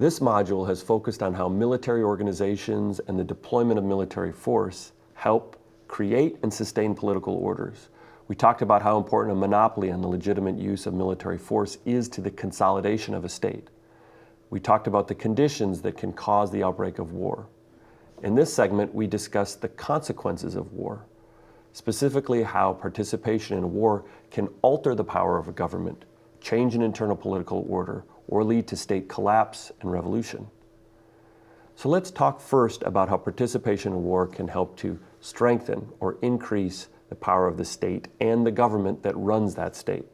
This module has focused on how military organizations and the deployment of military force help create and sustain political orders. We talked about how important a monopoly on the legitimate use of military force is to the consolidation of a state. We talked about the conditions that can cause the outbreak of war. In this segment, we discussed the consequences of war, specifically how participation in a war can alter the power of a government, change an internal political order, or lead to state collapse and revolution. So let's talk first about how participation in war can help to strengthen or increase the power of the state and the government that runs that state.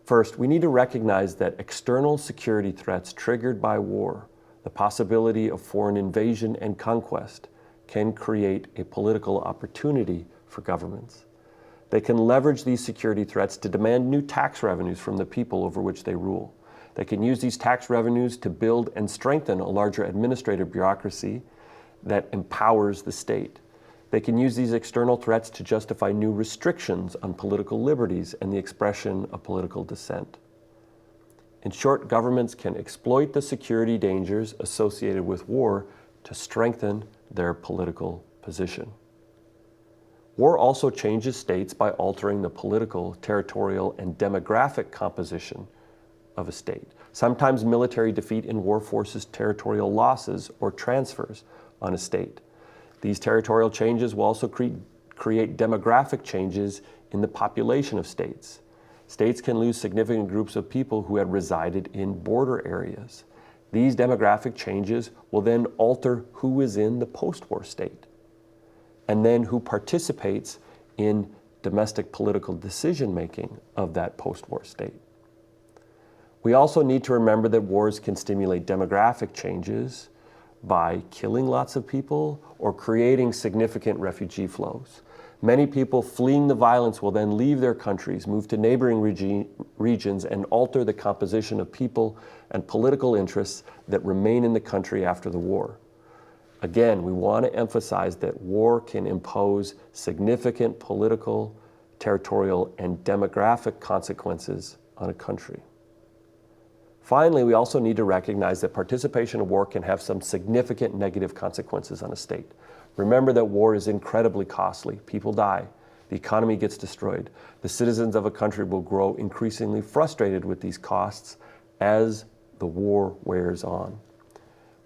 First, we need to recognize that external security threats triggered by war, the possibility of foreign invasion and conquest, can create a political opportunity for governments. They can leverage these security threats to demand new tax revenues from the people over which they rule. They can use these tax revenues to build and strengthen a larger administrative bureaucracy that empowers the state. They can use these external threats to justify new restrictions on political liberties and the expression of political dissent. In short, governments can exploit the security dangers associated with war to strengthen their political position. War also changes states by altering the political, territorial, and demographic composition of a state. Sometimes military defeat in war forces territorial losses or transfers on a state. These territorial changes will also create demographic changes in the population of states. States can lose significant groups of people who had resided in border areas. These demographic changes will then alter who is in the post-war state, and then who participates in domestic political decision-making of that post-war state. We also need to remember that wars can stimulate demographic changes by killing lots of people or creating significant refugee flows. Many people fleeing the violence will then leave their countries, move to neighboring regions, and alter the composition of people and political interests that remain in the country after the war. Again, we want to emphasize that war can impose significant political, territorial, and demographic consequences on a country. Finally, we also need to recognize that participation in war can have some significant negative consequences on a state. Remember that war is incredibly costly. People die. The economy gets destroyed. The citizens of a country will grow increasingly frustrated with these costs as the war wears on.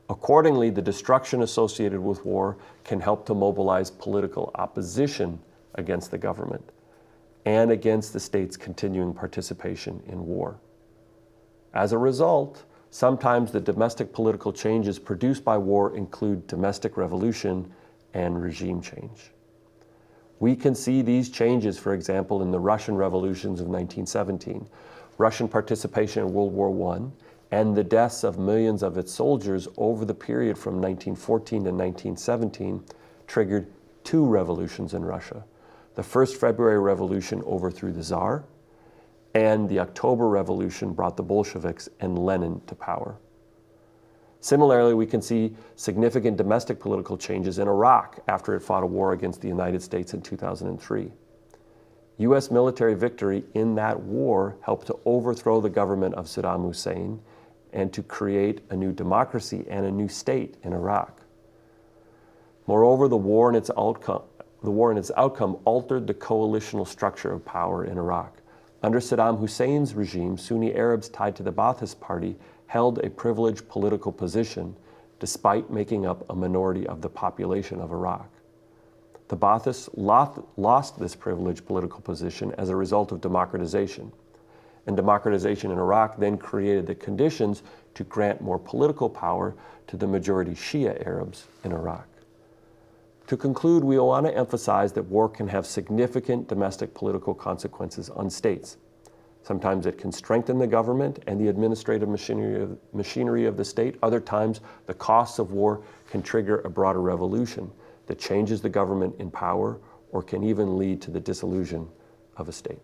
Accordingly, the destruction associated with war can help to mobilize political opposition against the government and against the state's continuing participation in war. As a result, sometimes the domestic political changes produced by war include domestic revolution and regime change. We can see these changes, for example, in the Russian revolutions of 1917, Russian participation in World War I, and the deaths of millions of its soldiers over the period from 1914 to 1917 triggered two revolutions in Russia. The First February Revolution overthrew the Tsar, and the October Revolution brought the Bolsheviks and Lenin to power. Similarly, we can see significant domestic political changes in Iraq after it fought a war against the United States in 2003. U.S. military victory in that war helped to overthrow the government of Saddam Hussein and to create a new democracy and a new state in Iraq. Moreover, the war and its outcome altered the coalitional structure of power in Iraq. Under Saddam Hussein's regime, Sunni Arabs tied to the Ba'athist Party held a privileged political position despite making up a minority of the population of Iraq. The Ba'athists lost this privileged political position as a result of democratization. And democratization in Iraq then created the conditions to grant more political power to the majority Shia Arabs in Iraq. To conclude, we want to emphasize that war can have significant domestic political consequences on states. Sometimes it can strengthen the government and the administrative machinery of the state. Other times, the costs of war can trigger a broader revolution that changes the government in power or can even lead to the dissolution of a state.